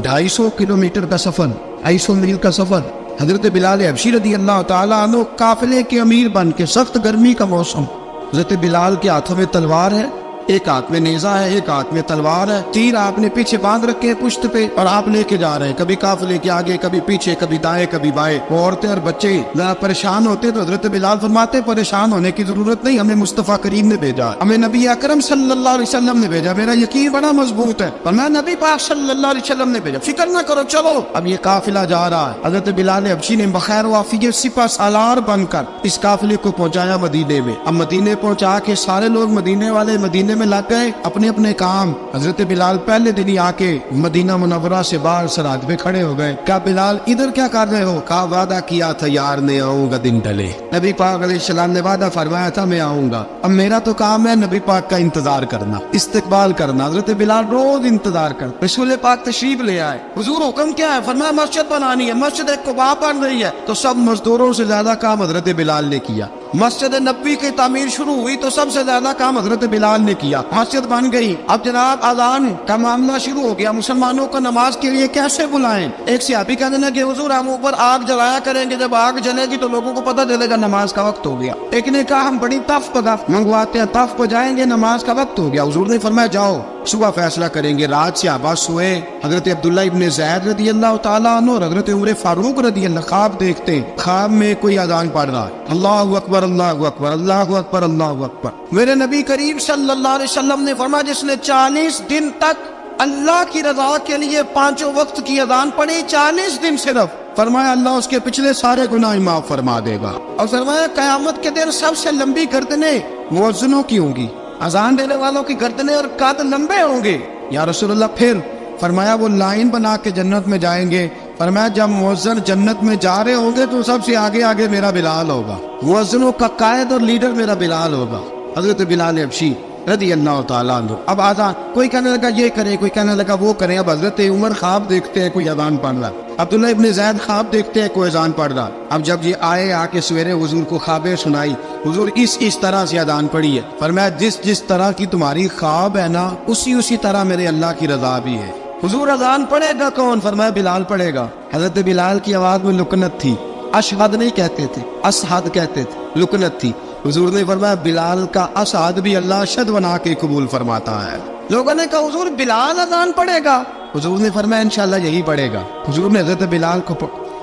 250 किलोमीटर का सफर, 250 मील का सफर। हजरत बिलाल हबशी रज़ियल्लाहु ताला अन्हु काफिले के अमीर बन के, सख्त गर्मी का मौसम, हजरत बिलाल के हाथों में तलवार है, एक हाथ में नेजा है, एक हाथ में तलवार है, तीर आपने पीछे बांध रखे हैं पुश्त पे और आप लेके जा रहे हैं, कभी काफिले के आगे कभी पीछे, कभी दाएं कभी बाएं। वो औरतें और बच्चे जरा परेशान होते तो हजरत बिलाल फरमाते परेशान होने की जरूरत नहीं, हमें मुस्तफा करीम ने भेजा, हमें नबी अकरम सल्लल्लाहु अलैहि वसल्लम ने भेजा, मेरा यकीन बड़ा मजबूत है और मैं नबी पाक सल्लल्लाहु अलैहि वसल्लम ने भेजा, फिक्र ना करो चलो। अब ये काफिला जा रहा है। हजरत बिलाल हबशी ने बखैर वाफियत सिपा सालार बनकर इस काफिले को पहुंचाया मदीने में। अब मदीने पहुंचा के सारे लोग मदीने वाले मदीने में लग गए अपने अपने काम। हजरत बिलाल पहले दिन ही आके मदीना मुनव्वरा से बाहर सरहद पे खड़े हो गए। क्या बिलाल इधर क्या कर रहे हो? कहा वादा किया था यार ने आऊंगा दिन ढले, नबी पाक अलैहिस्सलाम ने वादा फरमाया था मैं आऊंगा, अब मेरा तो काम है नबी पाक का इंतजार करना, इस्तकबाल करना। हजरत बिलाल रोज इंतजार कर, रसूल पाक तशरीफ ले आए, हुजूर हुक्म क्या है? फरमाया मस्जिद बनानी है, मस्जिद एक कुबा बन रही है। तो सब मजदूरों से ज्यादा काम हजरत बिलाल ने किया। मस्जिद नबी की तामीर शुरू हुई तो सबसे ज्यादा काम हजरत बिलाल ने किया, मस्जिद बन गई। अब जनाब अजान का मामला शुरू हो गया, मुसलमानों को नमाज के लिए कैसे बुलाएं? एक सहाबी कहने लगे हुजूर हम ऊपर आग जलाया करेंगे, जब आग जलेगी तो लोगों को पता चलेगा नमाज का वक्त हो गया। एक ने कहा हम बड़ी तफ मंगवाते हैं, तफ को जाएंगे, नमाज का वक्त हो गया। हुजूर ने फरमाया जाओ सुबह फैसला करेंगे। रात से आबाद सोए। हजरत अब्दुल्ला इब्ने ज़ैद रज़ियल्लाहु ताला अन्हु और हजरत उमर फारूक रज़ियल्लाहु ख्वाब देखते, ख्वाब में कोई अजान पढ़ रहा है, अल्लाहु अकबर अल्लाहु अकबर अल्लाहु अकबर अल्लाहु अकबर। मेरे नबी करीम सल्लल्लाहु अलैहि वसल्लम ने फरमाया जिसने 40 दिन तक अल्लाह की रजा के लिए 5 वक्त की अजान पढ़ी, 40 दिन सिर्फ, फरमाया अल्लाह उसके पिछले सारे गुनाह माफ फरमा देगा। और फरमाया कयामत के दिन सबसे लंबी गर्दनें मुअज्जिनों की होंगी, अजान देने वालों की गर्दनें और कद लंबे होंगे। या रसूलल्लाह फिर फरमाया वो लाइन बना के जन्नत में जाएंगे। फरमाया जब मुअज्जिन जन्नत में जा रहे होंगे तो सबसे आगे आगे मेरा बिलाल होगा, मुअज्जिनों का कायद और लीडर मेरा बिलाल होगा, हजरत बिलाल हबशी रज़ियल्लाहु ताला अन्हु। अब आजान कोई कहने लगा ये करें, कोई कहने लगा वो करें। अब हजरत उमर ख्वाब देखते हैं कोई अजान पढ़ रहा, अब्दुल्ला इब्ने ज़ैद ख्वाब देखते हैं कोई अजान पढ़ रहा। अब जब ये आए आके सवेरे हुजूर को ख्वाबें सुनाई, हुजूर इस तरह से अजान पढ़ी है। फरमाया जिस तरह की तुम्हारी ख्वाब है ना उसी तरह मेरे अल्लाह की रजा भी है। हुजूर अजान पढ़ेगा कौन? फरमाया बिलाल पढ़ेगा। हजरत बिलाल की आवाज में लुकनत थी, अशहद नहीं कहते थे, असहद कहते थे, लुकनत थी। हुजूर ने फरमाया बिलाल का असहद भी अल्लाह अशहद बना के कबूल फरमाता है। लोगों ने कहा हुजूर बिलाल अजान पढ़ेगा? हुजूर ने फरमाया इंशाल्लाह यही पढ़ेगा। हुजूर ने हजरत बिलाल को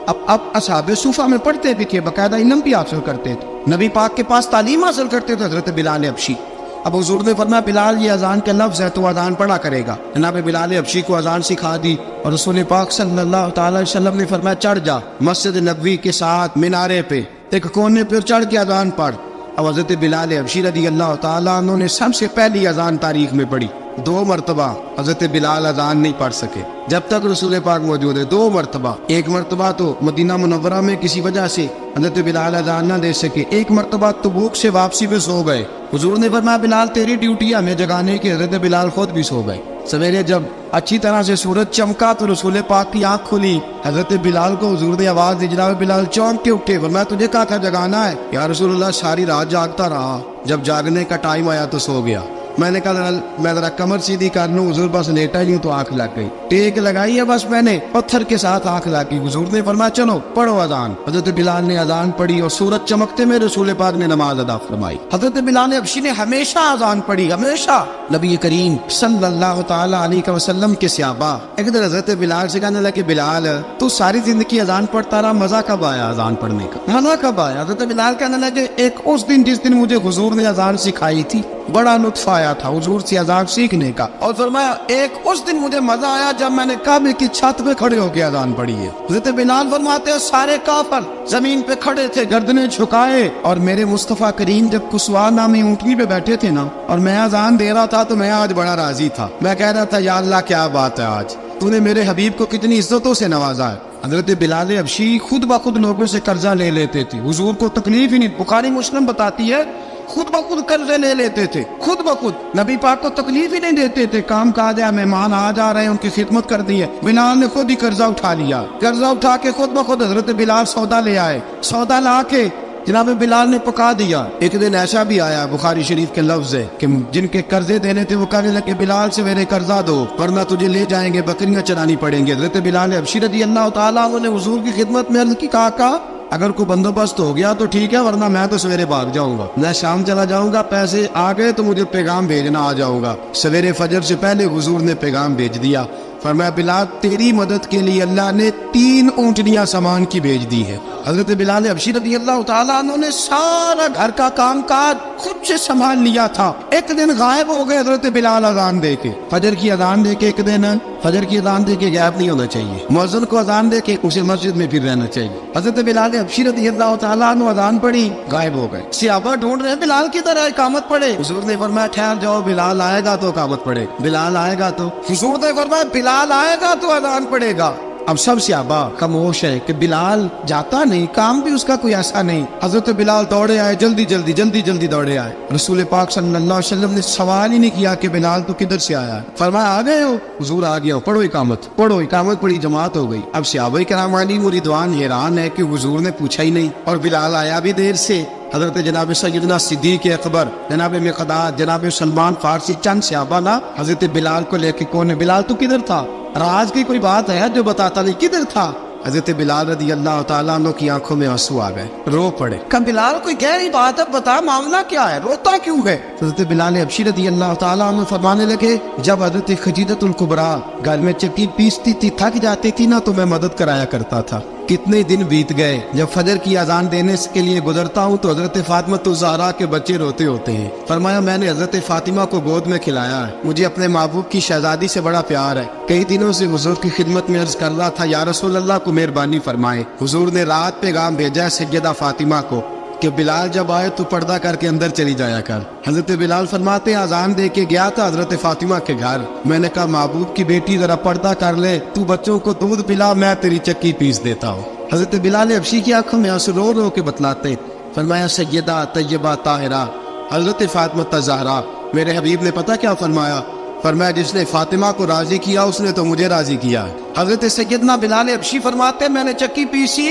अब असहाबे सूफा में पढ़ते भी थे, बाकायदा इल्म भी हासिल करते थे, नबी पाक के पास तालीम हासिल करते थे हजरत बिलाल हबशी। अब हुजूर ने फरमाया बिलाल ये अजान के लफ्ज़ है तो अजान पढ़ा करेगा। जनाब बिलाल हबशी को अजान सिखा दी और रसूल पाक सल्लल्लाहु अलैहि वसल्लम ने फरमाया चढ़ जा मस्जिद नबवी के साथ मीनारे पे एक कोने पर चढ़ के अजान पढ़। अब हजरत बिलाल हबशी रज़ियल्लाहु ताला अन्हु ने सबसे पहली अजान तारीख में पढ़ी। 2 مرتبہ حضرت بلال اذان نہیں پڑھ سکے جب تک رسول پاک موجود ہے. 2 مرتبہ. ایک مرتبہ تو مدینہ منورہ میں کسی وجہ سے حضرت بلال اذان نہ دے سکے. ایک مرتبہ تبوک سے واپسی پہ سو گئے. حضور نے فرمایا بلال تیری ڈیوٹی ہے ہمیں جگانے کی. حضرت بلال خود بھی سو گئے. سویرے جب اچھی طرح سے سورج چمکا تو رسول پاک کی آنکھ کھلی. حضرت بلال کو حضور نے آواز دی. جناب بلال چونک کے اٹھے. فرمایا تجھے کہا تھا جگانا ہے. یا رسول اللہ ساری رات جاگتا رہا, جب جاگنے کا ٹائم آیا تو سو گیا. میں نے کہا میں ذرا کمر سیدھی کر لوں. حضور بس لیٹا ہی ہوں تو آنکھ لگ گئی. ٹیک لگائی ہے بس میں نے, پتھر کے ساتھ آنکھ لگ گئی. حضور نے فرمایا چلو پڑھو اذان. حضرت بلال نے اذان پڑھی اور سورج چمکتے میں رسول پاک نے نماز ادا فرمائی. حضرت بلال حبشی نے ہمیشہ اذان پڑھی, ہمیشہ. نبی کریم صلی اللہ تعالی علیہ وسلم کے صحابہ ایک دن حضرت بلال سے کہنے لگے بلال تو ساری زندگی اذان پڑھتا رہا, مزہ کب آیا اذان پڑھنے کا, مزہ کب آیا؟ حضرت بلال کہنے لگے ایک اس دن جس دن مجھے حضور نے اذان سکھائی تھی بڑا لطف آیا تھا حضور سے اذان سیکھنے کا. اور فرمایا ایک اس دن مجھے مزہ آیا جب میں نے کعبے کی چھت پہ کھڑے ہو کے اذان پڑھی ہے. حضرت بلال فرماتے ہیں سارے کافر زمین پہ کھڑے تھے گردنیں جھکائے, اور میرے مصطفیٰ کریم جب کسوا نامی اونٹنی پہ بیٹھے تھے نا اور میں اذان دے رہا تھا تو میں آج بڑا راضی تھا. میں کہہ رہا تھا یا اللہ کیا بات ہے, آج تو نے میرے حبیب کو کتنی عزتوں سے نوازا ہے. حضرت بلال حبشی خود بخود لوگوں سے قرضہ لے لیتے تھے. حضور کو تکلیف ہی نہیں, بخاری مسلم بتاتی ہے خود بخود قرضے لے لیتے تھے, خود بخود. نبی پاک کو تکلیف ہی نہیں دیتے تھے. کام کاج ہے, مہمان آ جا رہے ہیں, ان کی خدمت کر دی ہے. بلال نے خود ہی قرضہ اٹھا لیا. قرضہ اٹھا کے خود بخود حضرت بلال سودا لے آئے. سودا لا کے جناب بلال نے پکا دیا. ایک دن ایسا بھی آیا بخاری شریف کے لفظ ہے کہ جن کے قرضے دینے تھے وہ کہنے لگے بلال سے میرے قرضہ دو ورنہ تجھے لے جائیں گے, بکریاں چرانی پڑیں گے. حضرت بلال حبشی رضی اللہ تعالیٰ عنہ نے حضور کی خدمت میں عرض کی, کہا اگر کوئی بندوبست ہو گیا تو ٹھیک ہے ورنہ میں تو سویرے بھاگ جاؤں گا, میں شام چلا جاؤں گا, پیسے آ گئے تو مجھے پیغام بھیجنا, آ جاؤں گا. سویرے فجر سے پہلے حضور نے پیغام بھیج دیا. فرمایا بلال تیری مدد کے لیے اللہ نے 3 اونٹنیاں سامان کی بھیج دی ہے. حضرت بلال حبشی رضی اللہ تعالیٰ عنہ نے سارا گھر کا کام کاج خود سے سنبھال لیا تھا. ایک دن غائب ہو گئے حضرت بلال اذان دے کے, فجر کی اذان دے کے. ایک دن فجر کی اذان دے کے غائب نہیں ہونا چاہیے, مؤذن کو اذان دے کے اسے مسجد میں پھر رہنا چاہیے. حضرت بلال حبشی رضی اللہ تعالیٰ عنہ اذان پڑھی, غائب ہو گئے. صحابہ ڈھونڈ رہے بلال کی طرح اقامت پڑھے. حضور نے فرمایا ٹھہر جاؤ, بلال آئے گا تو اقامت پڑھے, بلال آئے گا تو. حضور نے فرمایا بلال آئے گا تو اذان پڑھے گا. اب سب صحابہ خاموش ہے کہ بلال جاتا نہیں, کام بھی اس کا کوئی ایسا نہیں. حضرت بلال دوڑے آئے, جلدی دوڑے آئے. رسول پاک صلی اللہ علیہ وسلم نے سوال ہی نہیں کیا کہ بلال تو کدھر سے آیا ہے. فرمایا آ گئے ہو؟ حضور آ گیا ہوں, پڑھو اقامت پڑھی, جماعت ہو گئی. اب صحابہ کرام علیہم رضوان حیران ہے کہ حضور نے پوچھا ہی نہیں اور بلال آیا بھی دیر سے. حضرت جناب سیدنا صدیق اکبر, جناب مقداد, جناب سلمان فارسی, چند صحابہ نا حضرت بلال کو لے کے کون ہے بلال تو کدھر تھا, راز کی کوئی بات ہے جو بتاتا نہیں, کدھر تھا؟ حضرت بلال رضی اللہ تعالیٰ عنہ کی آنکھوں میں آنسو آ گئے, رو پڑے. کہ بلال کوئی گہری بات ہے, بتا معاملہ کیا ہے, روتا کیوں ہے؟ حضرت بلال حبشی رضی اللہ تعالیٰ عنہ فرمانے لگے جب حضرت خدیجہ الکبریٰ گھر میں چکی پیستی تھی, تھک جاتی تھی نا تو میں مدد کرایا کرتا تھا. کتنے دن بیت گئے, جب فجر کی اذان دینے کے لیے گزرتا ہوں تو حضرت فاطمہ الزہرا کے بچے روتے ہوتے ہیں. فرمایا میں نے حضرت فاطمہ کو گود میں کھلایا ہے, مجھے اپنے محبوب کی شہزادی سے بڑا پیار ہے. کئی دنوں سے حضور کی خدمت میں عرض کر رہا تھا یا رسول اللہ کو مہربانی فرمائے. حضور نے رات پیغام بھیجا ہے سیدہ فاطمہ کو کہ بلال جب آئے تو پردہ کر کے اندر چلی جایا کر. حضرت بلال فرماتے اذان دے کے گیا تھا حضرت فاطمہ کے گھر, میں نے کہا محبوب کی بیٹی ذرا پردہ کر لے, تو بچوں کو دودھ پلا, میں تیری چکی پیس دیتا ہوں. حضرت بلال حبشی کی آنکھوں میں آنسو رو رو کے بتلاتے. فرمایا سیدہ طیبہ طاہرہ حضرت فاطمہ الزہرا, میرے حبیب نے پتہ کیا فرمایا؟ فرمایا جس نے فاطمہ کو راضی کیا اس نے تو مجھے راضی کیا. حضرت سیدنا بلال حبشی فرماتے میں نے چکی پیسی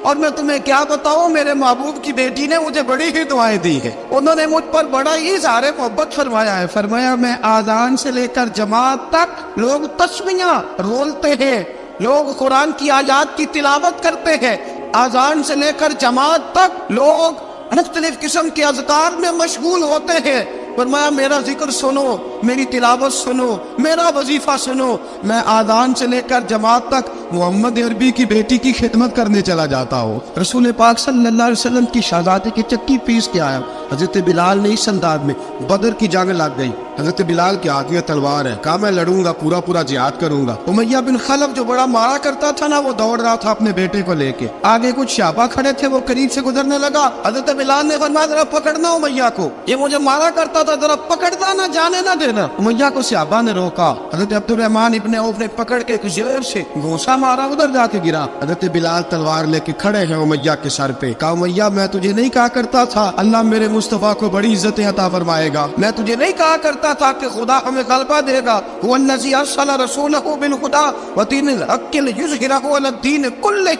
اور میں تمہیں کیا بتاؤں, میرے محبوب کی بیٹی نے مجھے بڑی ہی دعائیں دی ہیں, انہوں نے مجھ پر بڑا ہی اظہار محبت فرمایا ہے. فرمایا میں آذان سے لے کر جماعت تک لوگ تسمیاں رولتے ہیں, لوگ قرآن کی آیات کی تلاوت کرتے ہیں, آذان سے لے کر جماعت تک لوگ مختلف قسم کے اذکار میں مشغول ہوتے ہیں. فرمایا میرا ذکر سنو, میری تلاوت سنو, میرا وظیفہ سنو, میں آذان سے لے کر جماعت تک محمد عربی کی بیٹی کی خدمت کرنے چلا جاتا ہوں. رسول پاک صلی اللہ علیہ وسلم کی شہزادی کی چکی پیس کے آیا. حضرت بلال نے اس انداز میں بدر کی جنگ لگ گئی, حضرت بلال کے ہاتھ میں تلوار ہے. کہا میں لڑوں گا, پورا پورا جہاد کروں گا. امیہ بن خلف جو بڑا مارا کرتا تھا نا, وہ دوڑ رہا تھا اپنے بیٹے کو لے کے. آگے کچھ شعبہ کھڑے تھے, وہ قریب سے گزرنے لگا. حضرت بلال نے فرمایا ذرا پکڑنا امیہ کو, یہ مجھے مارا کرتا تھا, ذرا پکڑنا نہ جانے نہ دینا. امیہ کو صحابہ نے روکا. حضرت عبد الرحمن ابن عوف نے پکڑ کے کچھ زور سے گھونسا مارا, ادھر جا کے گرا. حضرت بلال تلوار لے کے کھڑے ہیں امیہ کے سر پہ. کہا امیہ میں تجھے نہیں کہا کرتا تھا اللہ میرے مصطفیٰ کو بڑی عزتیں عطا فرمائے گا؟ میں تجھے نہیں کہا کرتا تھا کہ خدا ہمیں غلبہ دے گا؟ هو الذی ارسل رسولہ بالہدی ودین الحق لیظہرہ علی الدین کلہ.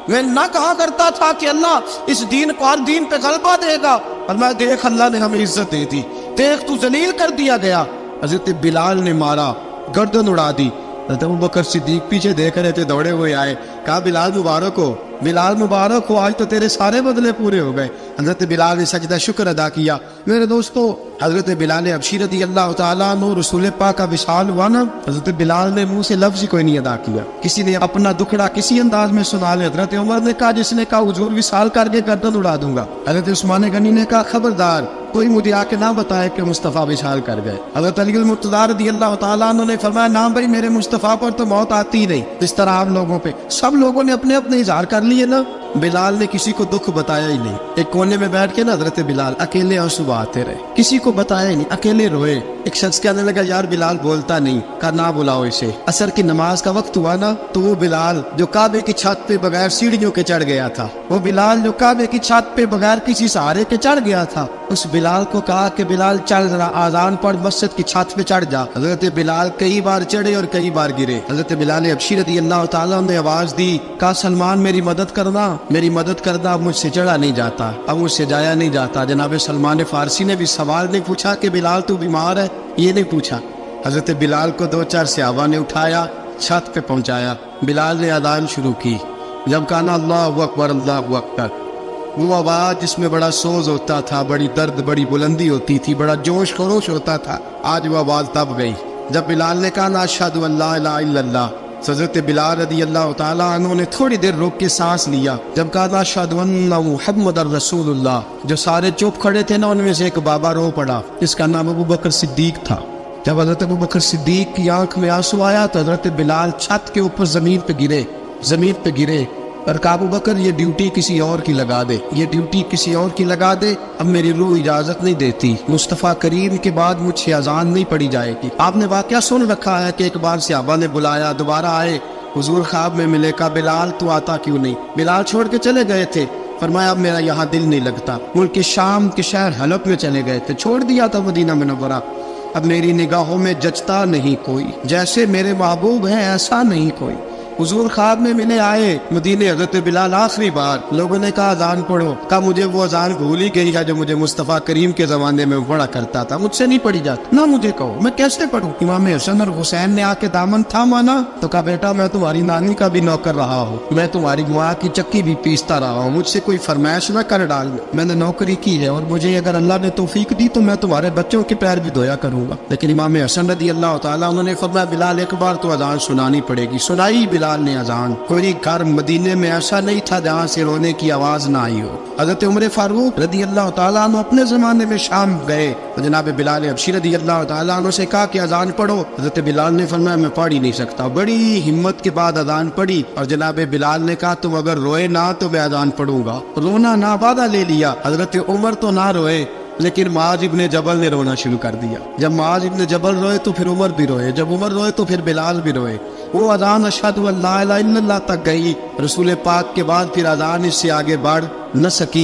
میں نہ کہا کرتا تھا کہ اللہ اس دین کو ہر دین پہ غلبہ دے گا, اور میں دیکھ اللہ نے ہمیں عزت دے دی, دیکھ تو ذلیل کر دیا گیا. حضرت بلال نے مارا, گردن اڑا دی. حضرت ابوبکر صدیق پیچھے دیکھ رہے تھے, دوڑے ہوئے آئے. کہا بلال مبارک ہو, بلال مبارک ہو, آج تو تیرے سارے بدلے پورے ہو گئے. حضرت بلال نے سجدہ شکر ادا کیا. میرے دوستو, حضرت بلال حبشی رضی اللہ تعالیٰ عنہ رسول پاک کا وصال ہوا نا, حضرت بلال نے منہ سے لفظ ہی کوئی نہیں ادا کیا. کسی نے اپنا دکھڑا کسی انداز میں سنا لے. حضرت عمر نے کہا, جس نے کہا حضور وصال کر کے گردن اڑا دوں گا. حضرت عثمان غنی نے کہا خبردار کوئی مجھے آ کے نہ بتائے کہ مصطفیٰ وصال کر گئے. حضرت علی المرتضیٰ رضی اللہ تعالیٰ عنہ نے فرمایا نہ بھائی, میرے مصطفیٰ پر تو موت آتی ہی نہیں. اس طرح آپ لوگوں پہ سب لوگوں نے اپنے اپنے اظہار کر لیے نا, بلال نے کسی کو دکھ بتایا ہی نہیں. ایک کونے میں بیٹھ کے نا حضرت بلال اکیلے آنسو بہاتے رہے, کسی کو بتایا ہی نہیں, اکیلے روئے. ایک شخص کہنے لگا یار بلال بولتا نہیں. کہا نہ بلاؤ اسے. عصر کی نماز کا وقت ہوا نا, تو وہ بلال جو کعبے کی چھت پہ بغیر سیڑھیوں کے چڑھ گیا تھا, وہ بلال جو کعبے کی چھت پہ بغیر کسی سہارے کے چڑھ گیا تھا, اس بلال کو کہا کہ بلال چل ذرا آذان پڑھ, مسجد کی چھت پہ چڑھ جا. حضرت بلال کئی بار چڑھے اور کئی بار گرے. حضرت بلال حبشی رضی اللہ تعالیٰ نے آواز دی, کہا سلمان میری مدد کرنا, میری مدد کرنا, اب مجھ سے چڑھا نہیں جاتا, اب مجھ سے جایا نہیں جاتا. جناب سلمان فارسی نے بھی سوال نہیں پوچھا کہ بلال تو بیمار ہے, یہ نہیں پوچھا. حضرت بلال کو 2-4 صحابہ نے اٹھایا, چھت پہ پہنچایا. بلال نے اذان شروع کی. جب کہا نا اللہ اکبر اللہ اکبر, وہ آواز جس میں بڑا سوز ہوتا تھا, بڑی درد, بڑی بلندی ہوتی تھی, بڑا جوش خروش ہوتا تھا, آج وہ آواز تب گئی جب بلال نے کہا نا اشہد ان لا الہ الا اللہ. حضرت بلال رضی اللہ تعالیٰ عنہ نے تھوڑی دیر روک کے سانس لیا. جب کہا نا اشہد ان محمد رسول اللہ, جو سارے چپ کھڑے تھے نا, ان میں سے ایک بابا رو پڑا, جس کا نام ابوبکر صدیق تھا. جب حضرت ابوبکر صدیق کی آنکھ میں آنسو آیا تو حضرت بلال چھت کے اوپر زمین پہ گرے اور کہا ابوبکر یہ ڈیوٹی کسی اور کی لگا دے, یہ ڈیوٹی کسی اور کی لگا دے, اب میری روح اجازت نہیں دیتی, مصطفیٰ کریم کے بعد مجھ سے اذان نہیں پڑی جائے گی. آپ نے واقعہ سن رکھا ہے کہ ایک بار صحابہ نے بلایا, دوبارہ آئے, حضور خواب میں ملے. کہا بلال تو آتا کیوں نہیں؟ بلال چھوڑ کے چلے گئے تھے. فرمایا اب میرا یہاں دل نہیں لگتا. ملک شام کے شہر حلب میں چلے گئے تھے, چھوڑ دیا تھا مدینہ منورہ. اب میری نگاہوں میں جچتا نہیں کوئی, جیسے میرے محبوب ہیں ایسا نہیں کوئی. حضور خواب میں ملے, آئے مدینے. حضرت بلال آخری بار, لوگوں نے کہا اذان پڑھو. کہا مجھے وہ اذان بھول ہی گئی ہے جو مجھے مصطفیٰ کریم کے زمانے میں پڑھا کرتا تھا, مجھ سے نہیں پڑھی جاتی. نہ مجھے کہو, میں کیسے پڑھوں؟ امام حسن اور حسین نے آ کے دامن تھاما نا, تو کہا بیٹا میں تمہاری نانی کا بھی نوکر رہا ہوں, میں تمہاری ماں کی چکی بھی پیستا رہا ہوں, مجھ سے کوئی فرمائش نہ کر ڈال. میں نے نوکری کی ہے, اور مجھے اگر اللہ نے توفیق دی تو میں تمہارے بچوں کے پیر بھی دھویا کروں گا. لیکن امام حسن رضی اللہ تعالیٰ انہوں نے فرمایا بلال ایک بار تو اذان سنانی پڑے گی. سنائی بلال نے اذان. کوئی گھر مدینے میں ایسا نہیں تھا جہاں سے رونے کی آواز نہ آئی ہو. حضرت عمر فاروق رضی اللہ تعالیٰ عنہ اپنے زمانے میں شام گئے, جناب بلال حبشی رضی اللہ تعالیٰ عنہ سے کہا کہ اذان پڑھو. حضرت بلال نے فرمایا میں پڑھ ہی نہیں سکتا. بڑی ہمت کے بعد اذان پڑھی, اور جناب بلال نے کہا تم اگر روئے نہ تو میں اذان پڑھوں گا. رونا نہ وعدہ لے لیا. حضرت عمر تو نہ روئے, لیکن معاذ ابن جبل نے رونا شروع کر دیا. جب معاذ ابن جبل روئے تو پھر عمر بھی روئے, جب عمر روئے تو پھر بلال بھی روئے. وہ اذان اشہد ان لا الہ الا اللہ تک گئی. رسول پاک کے بعد پھر اذان اس سے آگے بڑھ نہ سکی.